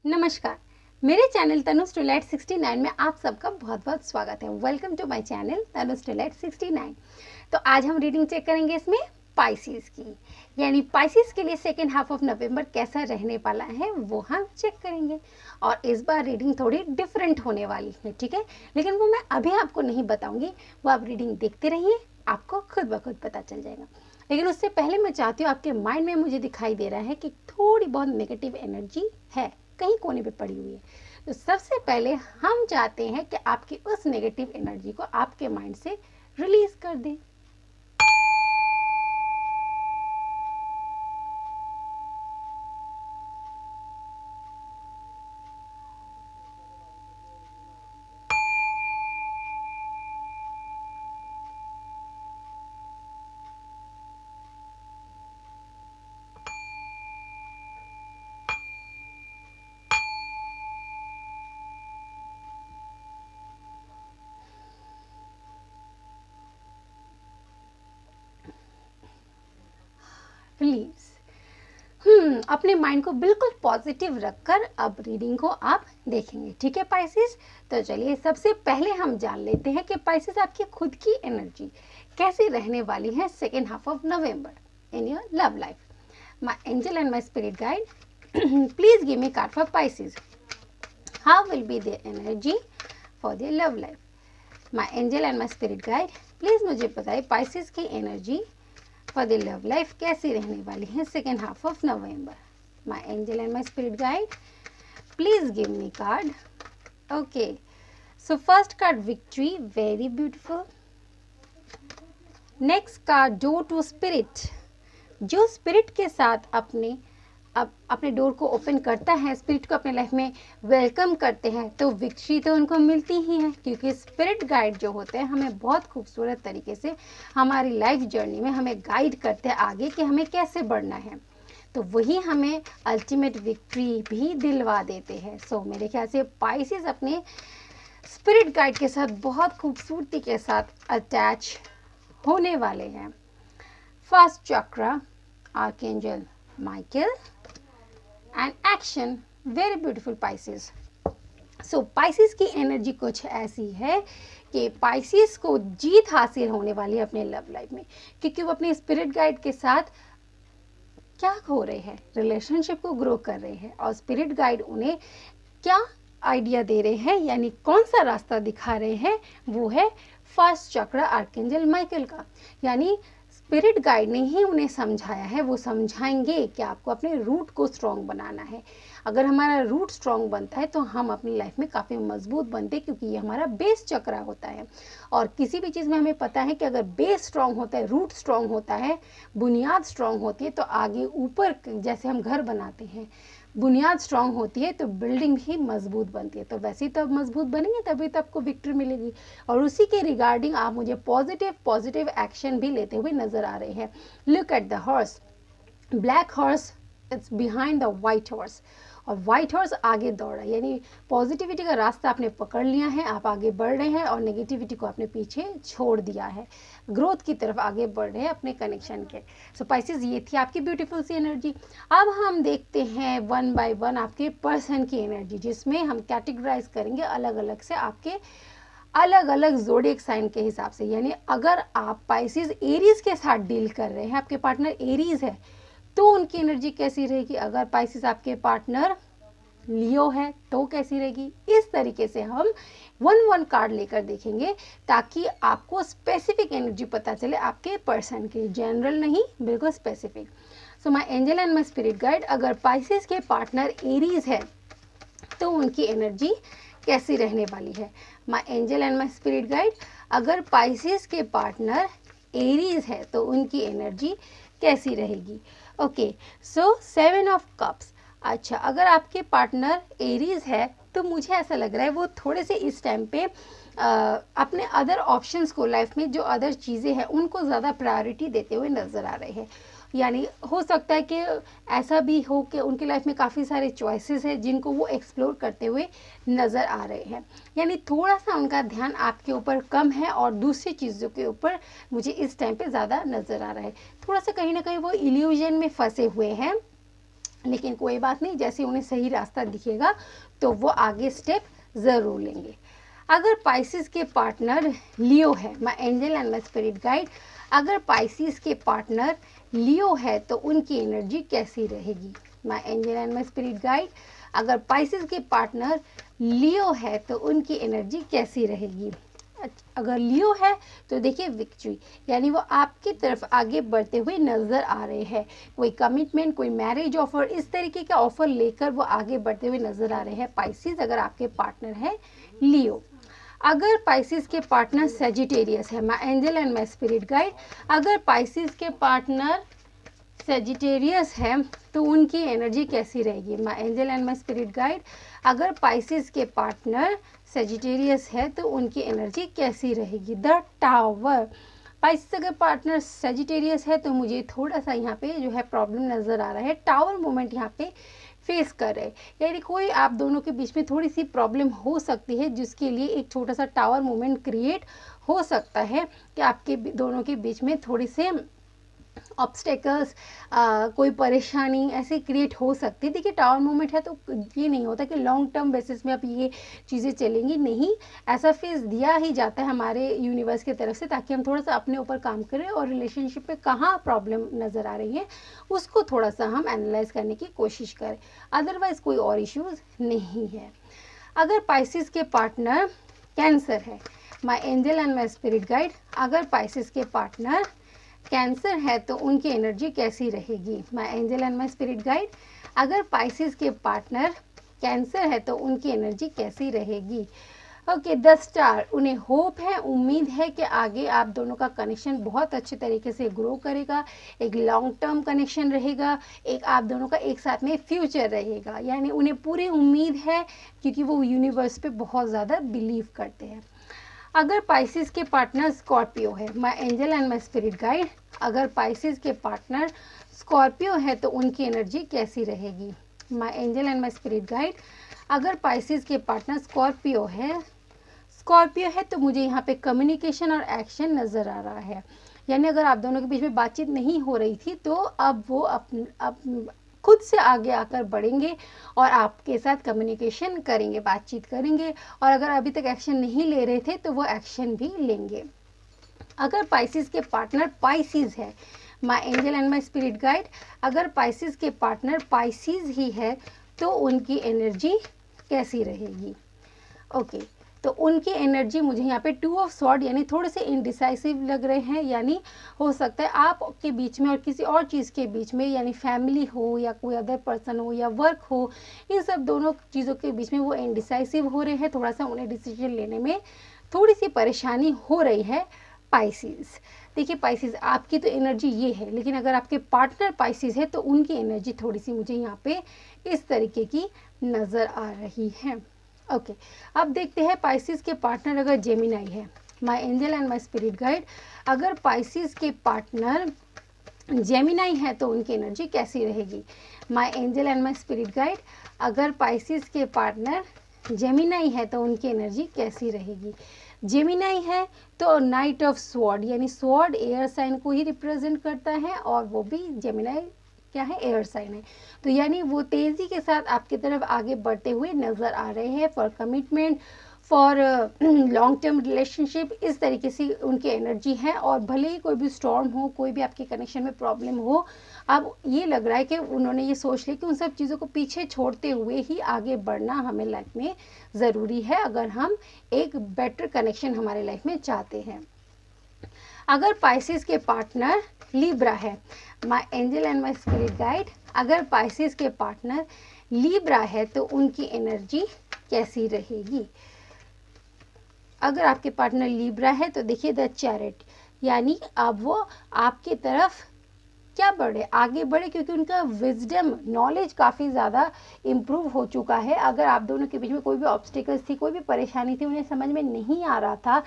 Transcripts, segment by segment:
नमस्कार, मेरे channel Tanuj twilight 69 में आप सबका बहुत बहुत स्वागत है। Welcome to my channel Tanuj twilight 69। तो आज हम रीडिंग चेक करेंगे इसमें पाइसेस की, यानी पाइसेस के लिए सेकेंड हाफ ऑफ नवंबर कैसा रहने वाला है वो हम चेक करेंगे। और इस बार रीडिंग थोड़ी डिफरेंट होने वाली है, ठीक है, लेकिन वो मैं अभी आपको नहीं बताऊंगी, वो आप रीडिंग देखते रहिए, आपको खुद ब खुद पता चल जाएगा। लेकिन उससे पहले मैं चाहती हूँ, आपके माइंड में मुझे दिखाई दे रहा है कि थोड़ी बहुत नेगेटिव एनर्जी है, कहीं कोने पे पड़ी हुई है। तो सबसे पहले हम चाहते हैं कि आपकी उस नेगेटिव एनर्जी को आपके माइंड से रिलीज कर दें। रिलीज। अपने माइंड को बिल्कुल पॉजिटिव रखकर अब रीडिंग को आप देखेंगे, ठीक है पाइसेस। तो चलिए सबसे पहले हम जान लेते हैं कि पाइसेस आपकी खुद की एनर्जी कैसे रहने वाली है second half of November in your love life. My angel and my spirit guide, please give me card for Pisces. How will be their energy for their love life. My angel and my spirit guide, please मुझे बताइए Pisces की energy for the love life कैसी रहने वाली है second half of November. My angel and my spirit guide, please give me card. Okay, so first card victory, very beautiful. Next card door to spirit. जो spirit के साथ अपने door को open करता है, स्पिरिट को अपने लाइफ में वेलकम करते हैं, तो विक्ट्री तो उनको मिलती ही है, क्योंकि स्पिरिट गाइड जो होते हैं हमें बहुत खूबसूरत तरीके से हमारी लाइफ जर्नी में हमें गाइड करते हैं आगे कि हमें कैसे बढ़ना है। तो वही हमें अल्टीमेट विक्ट्री भी दिलवा देते हैं। सो मेरे ख्याल से पाइसेस अपने स्पिरिट गाइड के साथ बहुत खूबसूरती के साथ अटैच होने वाले हैं। First chakra, archangel Michael and action, very beautiful Pisces. So Pisces की एनर्जी कुछ ऐसी है कि पाइसेस को जीत हासिल होने वाली है अपने लव लाइफ में, क्योंकि वो अपने स्पिरिट गाइड के साथ क्या हो रहे हैं, रिलेशनशिप को ग्रो कर रहे हैं, और स्पिरिट गाइड उन्हें क्या आइडिया दे रहे हैं, यानी कौन सा रास्ता दिखा रहे हैं, वो है फर्स्ट चक्र आर्कएंजल माइकल का। यानी स्पिरिट गाइड ने ही उन्हें समझाया है, वो समझाएंगे कि आपको अपने रूट को स्ट्रॉन्ग बनाना है। अगर हमारा रूट स्ट्रॉन्ग बनता है तो हम अपनी लाइफ में काफ़ी मजबूत बनते हैं, क्योंकि ये हमारा बेस चक्रा होता है। और किसी भी चीज़ में हमें पता है कि अगर बेस स्ट्रॉन्ग होता है, रूट स्ट्रॉन्ग होता है, बुनियाद स्ट्रॉन्ग होती है, तो आगे ऊपर जैसे हम घर बनाते हैं, बुनियाद स्ट्रांग होती है तो बिल्डिंग भी मजबूत बनती है। तो वैसे ही तो अब मजबूत बनेंगे तभी तो आपको विक्ट्री मिलेगी। और उसी के रिगार्डिंग आप मुझे पॉजिटिव एक्शन भी लेते हुए नजर आ रहे हैं। Look at the horse, black horse it's behind the white horse, और वाइट हॉर्स आगे दौड़ रहा है, यानी पॉजिटिविटी का रास्ता आपने पकड़ लिया है, आप आगे बढ़ रहे हैं और नेगेटिविटी को आपने पीछे छोड़ दिया है, ग्रोथ की तरफ आगे बढ़ रहे हैं अपने कनेक्शन के। सो पाइसेस, ये थी आपकी ब्यूटीफुल सी एनर्जी। अब हम देखते हैं वन बाय वन आपके पर्सन की एनर्जी, जिसमें हम कैटेगराइज करेंगे अलग अलग से आपके अलग अलग ज़ोडिएक साइन के हिसाब से। यानी अगर आप पाइसेस एरीज के साथ डील कर रहे हैं, आपके पार्टनर एरीज है, तो उनकी एनर्जी कैसी रहेगी। अगर पाइसेस आपके पार्टनर लियो है तो कैसी रहेगी। इस तरीके से हम वन कार्ड लेकर देखेंगे, ताकि आपको स्पेसिफिक एनर्जी पता चले आपके पर्सन की, जनरल नहीं, बिल्कुल specific. So my angel and my spirit guide, अगर पाइसेस के पार्टनर एरीज है तो उनकी एनर्जी कैसी रहने वाली है। My angel and my spirit guide, अगर पाइसेस के पार्टनर एरीज है तो उनकी एनर्जी कैसी रहेगी। Okay, so 7 of cups. अच्छा, अगर आपके पार्टनर एरीज है तो मुझे ऐसा लग रहा है वो थोड़े से इस टाइम पे अपने अदर ऑप्शंस को, लाइफ में जो अदर चीज़ें हैं उनको ज़्यादा प्रायोरिटी देते हुए नज़र आ रहे हैं। यानी हो सकता है कि ऐसा भी हो कि उनकी लाइफ में काफ़ी सारे चॉइसेस हैं जिनको वो एक्सप्लोर करते हुए नज़र आ रहे हैं। यानी थोड़ा सा उनका ध्यान आपके ऊपर कम है और दूसरी चीज़ों के ऊपर मुझे इस टाइम पे ज़्यादा नज़र आ रहा है। थोड़ा सा कहीं ना कहीं वो इल्यूजन में फंसे हुए हैं लेकिन कोई बात नहीं, जैसे उन्हें सही रास्ता दिखेगा तो वो आगे स्टेप ज़रूर लेंगे। अगर पाइसिस के पार्टनर लियो है, my angel and my spirit guide, अगर पाइसिस के पार्टनर लियो है तो उनकी एनर्जी कैसी रहेगी? My angel and my spirit guide, अगर पाइसिस के पार्टनर लियो है तो उनकी एनर्जी कैसी रहेगी? अगर लियो है तो देखिए विक्ट्री, यानी वो आपकी तरफ आगे बढ़ते हुए नज़र आ रहे हैं। कोई कमिटमेंट, कोई मैरिज ऑफर, इस तरीके का ऑफर लेकर वो आगे बढ़ते हुए नज़र आ रहे हैं पाइसिस, अगर आपके पार्टनर है लियो। अगर पाइसिस के पार्टनर सेजिटेरियस है, my angel and my spirit guide, अगर पाइसिस के पार्टनर सेजिटेरियस है तो उनकी एनर्जी कैसी रहेगी? My angel and my spirit guide, अगर पाइसिस के पार्टनर सेजिटेरियस है तो उनकी एनर्जी कैसी रहेगी? द टावर, पाइसिस अगर पार्टनर सेजिटेरियस है तो मुझे थोड़ा सा यहाँ पे जो है प्रॉब्लम नज़र आ रहा है, टावर मोमेंट यहाँ पे फेस कर रहे हैं, यानी कोई आप दोनों के बीच में थोड़ी सी प्रॉब्लम हो सकती है, जिसके लिए एक छोटा सा टावर मोमेंट क्रिएट हो सकता है कि आपके दोनों के बीच में थोड़ी से ऑब्स्टेकल्स, कोई परेशानी ऐसे क्रिएट हो सकती है। देखिए टावर मूवमेंट है तो ये नहीं होता कि लॉन्ग टर्म बेसिस में अब ये चीज़ें चलेंगी, नहीं, ऐसा फेज दिया ही जाता है हमारे यूनिवर्स की तरफ से, ताकि हम थोड़ा सा अपने ऊपर काम करें और रिलेशनशिप में कहाँ प्रॉब्लम नज़र आ रही है उसको थोड़ा सा हम एनालाइज करने की कोशिश करें, अदरवाइज़ कोई और इश्यूज़ नहीं है। अगर पाइसिस के पार्टनर कैंसर है, my angel and my spirit guide, अगर पाइसिस के पार्टनर कैंसर है तो उनकी एनर्जी कैसी रहेगी? My angel and my spirit guide, अगर पाइसिस के पार्टनर कैंसर है तो उनकी एनर्जी कैसी रहेगी? ओके, द स्टार, उन्हें होप है, उम्मीद है कि आगे आप दोनों का कनेक्शन बहुत अच्छे तरीके से ग्रो करेगा, एक लॉन्ग टर्म कनेक्शन रहेगा, एक आप दोनों का एक साथ में फ्यूचर रहेगा, यानी उन्हें पूरी उम्मीद है क्योंकि वो यूनिवर्स पे बहुत ज़्यादा बिलीव करते हैं। अगर पाइसिस के पार्टनर स्कॉर्पियो है, my angel and my spirit guide, अगर पाइसिस के पार्टनर स्कॉर्पियो है तो उनकी एनर्जी कैसी रहेगी? My angel and my spirit guide, अगर पाइसिस के पार्टनर स्कॉर्पियो है तो मुझे यहाँ पे कम्युनिकेशन और एक्शन नज़र आ रहा है, यानी अगर आप दोनों के बीच में बातचीत नहीं हो रही थी तो अब वो खुद से आगे आकर बढ़ेंगे और आपके साथ कम्युनिकेशन करेंगे, बातचीत करेंगे, और अगर अभी तक एक्शन नहीं ले रहे थे तो वो एक्शन भी लेंगे। अगर पाइसिस के पार्टनर पाइसिस है, my angel and my spirit guide, अगर पाइसिस के पार्टनर पाइसिस ही है तो उनकी एनर्जी कैसी रहेगी? ओके, तो उनकी एनर्जी मुझे यहाँ पे 2 ऑफ स्वॉर्ड, यानी थोड़े से इनडिसाइसिव लग रहे हैं, यानी हो सकता है आपके बीच में और किसी और चीज़ के बीच में, यानी फैमिली हो या कोई अदर पर्सन हो या वर्क हो, इन सब दोनों चीज़ों के बीच में वो इनडिसाइसिव हो रहे हैं, थोड़ा सा उन्हें डिसीजन लेने में थोड़ी सी परेशानी हो रही है। पाइसिस, देखिए पाइसिस आपकी तो एनर्जी ये है, लेकिन अगर आपके पार्टनर पाइसिस है तो उनकी एनर्जी थोड़ी सी मुझे यहाँ पे इस तरीके की नज़र आ रही है। ओके, अब देखते हैं पाइसिस के पार्टनर अगर जेमिनाई है, my angel and my spirit guide, अगर पाइसिस के पार्टनर जेमिनाई है तो उनकी एनर्जी कैसी रहेगी? My angel and my spirit guide, अगर पाइसिस के पार्टनर जेमिनाई है तो उनकी एनर्जी कैसी रहेगी? जेमिनाई है तो नाइट ऑफ स्वॉर्ड, यानी स्वॉर्ड एयर साइन को ही रिप्रेजेंट करता है और वो भी जेमिनाई क्या है, एयर साइन है, तो यानी वो तेज़ी के साथ आपकी तरफ आगे बढ़ते हुए नज़र आ रहे हैं for commitment, for long term relationship, इस तरीके से उनकी एनर्जी है। और भले ही कोई भी स्टॉर्म हो, कोई भी आपके कनेक्शन में प्रॉब्लम हो, अब ये लग रहा है कि उन्होंने ये सोच लिया कि उन सब चीज़ों को पीछे छोड़ते हुए ही आगे बढ़ना हमें लाइफ में ज़रूरी है, अगर हम एक बेटर कनेक्शन हमारे लाइफ में चाहते हैं। अगर पाइसिस के पार्टनर लिब्रा है, my angel and my spirit guide, अगर पाइसिस के पार्टनर लिब्रा है तो उनकी एनर्जी कैसी रहेगी? अगर आपके पार्टनर लिब्रा है तो देखिए द चैरिट, यानी अब वो आपकी तरफ क्या बढ़े, आगे बढ़े, क्योंकि उनका विजडम, नॉलेज काफ़ी ज़्यादा इम्प्रूव हो चुका है। अगर आप दोनों के बीच में कोई भी ऑब्स्टिकल्स थी, कोई भी परेशानी थी, उन्हें समझ में नहीं आ रहा था,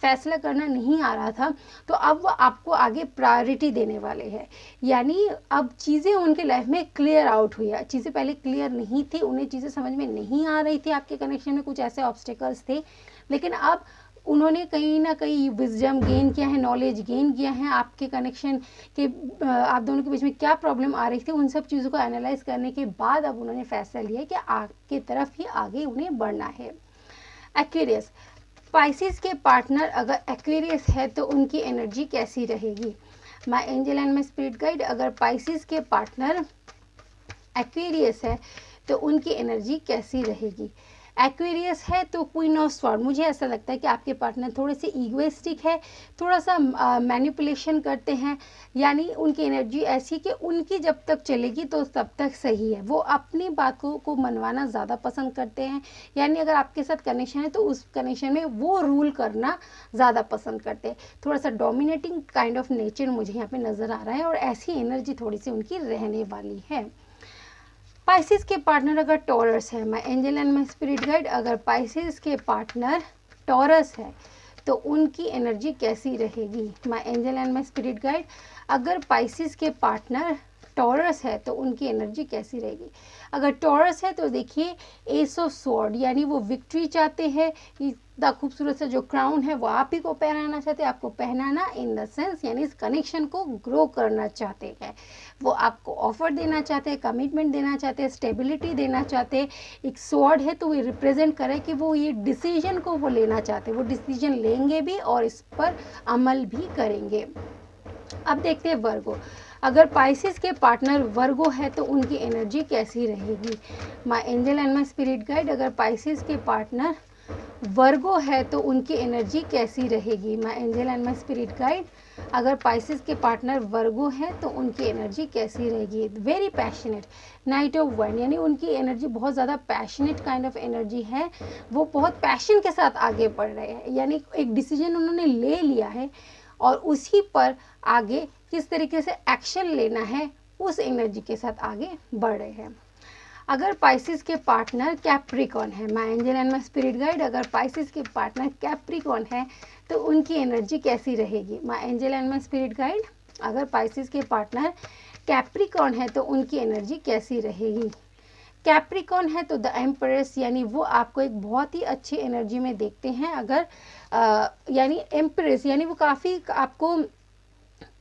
फैसला करना नहीं आ रहा था, तो अब वो आपको आगे प्रायोरिटी देने वाले हैं, यानी अब चीज़ें उनके लाइफ में क्लियर आउट हुई है। चीज़ें पहले क्लियर नहीं थी, उन्हें चीज़ें समझ में नहीं आ रही थी, आपके कनेक्शन में कुछ ऐसे ऑब्स्टिकल्स थे, लेकिन अब उन्होंने कहीं ना कहीं विजडम गेन किया है, नॉलेज गेन किया है, आपके कनेक्शन के आप दोनों के बीच में क्या प्रॉब्लम आ रही थी उन सब चीज़ों को एनालाइज करने के बाद अब उन्होंने फैसला लिया कि आपके तरफ ही आगे उन्हें बढ़ना है। एक्वेरियस, स्पाइसेस के पार्टनर अगर एक्वेरियस है तो उनकी एनर्जी कैसी रहेगी। My angel and my spirit guide, अगर स्पाइसेस के पार्टनर एक्वेरियस है तो उनकी एनर्जी कैसी रहेगी। एक्वेरियस है तो क्वीन ऑफ स्वॉर्ड, मुझे ऐसा लगता है कि आपके पार्टनर थोड़े से ईगोइस्टिक है, थोड़ा सा मैनिपुलेशन करते हैं, यानी उनकी एनर्जी ऐसी कि उनकी जब तक चलेगी तो तब तक सही है, वो अपनी बातों को मनवाना ज़्यादा पसंद करते हैं, यानी अगर आपके साथ कनेक्शन है तो उस कनेक्शन में वो रूल करना ज़्यादा पसंद करते हैं, थोड़ा सा डोमिनेटिंग काइंड ऑफ नेचर मुझे यहाँ पे नज़र आ रहा है और ऐसी एनर्जी थोड़ी सी उनकी रहने वाली है। स्पाइसेस के पार्टनर अगर टॉरस है, my angel and my spirit guide, अगर स्पाइसेस के पार्टनर टॉरस है तो उनकी एनर्जी कैसी रहेगी। My angel and my spirit guide, अगर स्पाइसेस के पार्टनर टॉरस है तो उनकी एनर्जी कैसी रहेगी। अगर टॉरस है तो देखिए एस ऑफ स्वॉर्ड, यानी वो विक्ट्री चाहते हैं, इतना खूबसूरत सा जो क्राउन है वो आप ही को पहनाना चाहते हैं, आपको पहनाना इन द सेंस यानी इस कनेक्शन को ग्रो करना चाहते हैं, वो आपको ऑफर देना चाहते हैं, कमिटमेंट देना चाहते हैं, स्टेबिलिटी देना चाहते हैं। एक स्वॉर्ड है तो वो रिप्रेजेंट करे कि वो ये डिसीजन को वो लेना चाहते हैं, वो डिसीजन लेंगे भी और इस पर अमल भी करेंगे। अब देखते हैं वर्गो, अगर स्पाइसेस के पार्टनर वर्गो है तो उनकी एनर्जी कैसी रहेगी। My angel and my spirit guide, अगर स्पाइसेस के पार्टनर वर्गो है तो उनकी एनर्जी कैसी रहेगी। My angel and my spirit guide, अगर स्पाइसेस के पार्टनर वर्गो है तो उनकी एनर्जी कैसी रहेगी। Very passionate, night of one, यानी उनकी एनर्जी बहुत ज़्यादा पैशनेट काइंड ऑफ एनर्जी है, वो बहुत पैशन के साथ आगे बढ़ रहे हैं, यानी एक डिसीजन उन्होंने ले लिया है और उसी पर आगे किस तरीके से एक्शन लेना है उस एनर्जी के साथ आगे बढ़ रहे हैं। अगर स्पाइसेस के पार्टनर कैप्रिकॉन है, my angel and my spirit guide, अगर स्पाइसेस के पार्टनर कैप्रिकॉन है तो उनकी एनर्जी कैसी रहेगी। My angel and my spirit guide, अगर स्पाइसेस के पार्टनर कैप्रिकॉन है तो उनकी एनर्जी कैसी रहेगी। कैप्रिकॉन है तो द एम्परेस, यानी वो आपको एक बहुत ही अच्छी एनर्जी में देखते हैं, अगर यानी एम्परेस यानी वो काफ़ी आपको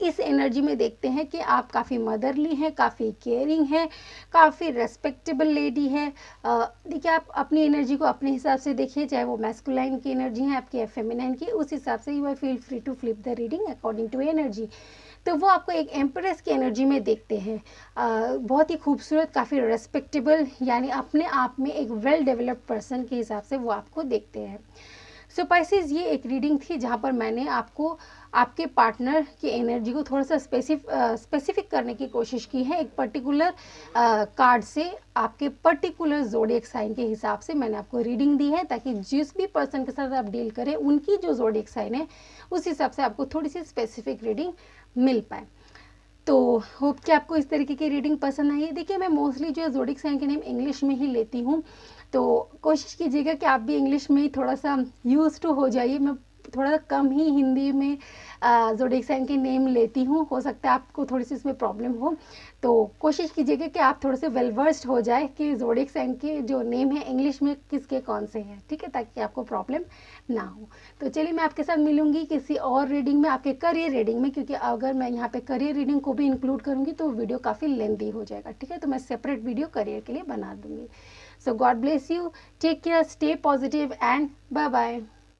इस एनर्जी में देखते हैं कि आप काफ़ी मदरली हैं, काफ़ी केयरिंग हैं, काफ़ी रेस्पेक्टेबल लेडी है। देखिए आप अपनी एनर्जी को अपने हिसाब से देखिए, चाहे वो मैस्कुलाइन की एनर्जी है आपकी या फेमिनाइन की, उस हिसाब से you are feel free to flip the reading according to energy. तो वो आपको एक एम्प्रेस की एनर्जी में देखते हैं, बहुत ही खूबसूरत, काफ़ी रेस्पेक्टेबल, यानी अपने आप में एक वेल डेवलप्ड पर्सन के हिसाब से वो आपको देखते हैं। सो स्पाइसेस, ये एक रीडिंग थी जहाँ पर मैंने आपको आपके पार्टनर की एनर्जी को थोड़ा सा स्पेसिफिक करने की कोशिश की है। एक पर्टिकुलर कार्ड से आपके पर्टिकुलर ज़ोडिएक साइन के हिसाब से मैंने आपको रीडिंग दी है, ताकि जिस भी पर्सन के साथ आप डील करें उनकी जो ज़ोडिएक साइन है उस हिसाब से आपको थोड़ी सी स्पेसिफिक रीडिंग मिल पाए। तो होप कि आपको इस तरीके की रीडिंग पसंद आई है। देखिए मैं मोस्टली जो है ज़ोडिएक साइन के नेम इंग्लिश में ही लेती हूँ, तो कोशिश कीजिएगा कि आप भी इंग्लिश में ही थोड़ा सा यूज टू हो जाइए। मैं थोड़ा कम ही हिंदी में ज़ोडिएक साइन के नेम लेती हूँ, हो सकता है आपको थोड़ी सी इसमें प्रॉब्लम हो, तो कोशिश कीजिएगा कि आप थोड़े से वेल वर्स्ड हो जाए कि ज़ोडिएक साइन के जो नेम है इंग्लिश में किसके कौन से हैं, ठीक है, ताकि आपको प्रॉब्लम ना हो। तो चलिए मैं आपके साथ मिलूंगी किसी और रीडिंग में, आपके करियर रीडिंग में, क्योंकि अगर मैं यहाँ पे करियर रीडिंग को भी इंक्लूड करूँगी तो वीडियो काफ़ी लेंथी हो जाएगा, ठीक है, तो मैं सेपरेट वीडियो करियर के लिए बना दूँगी। So God bless you, take care, stay positive and bye bye.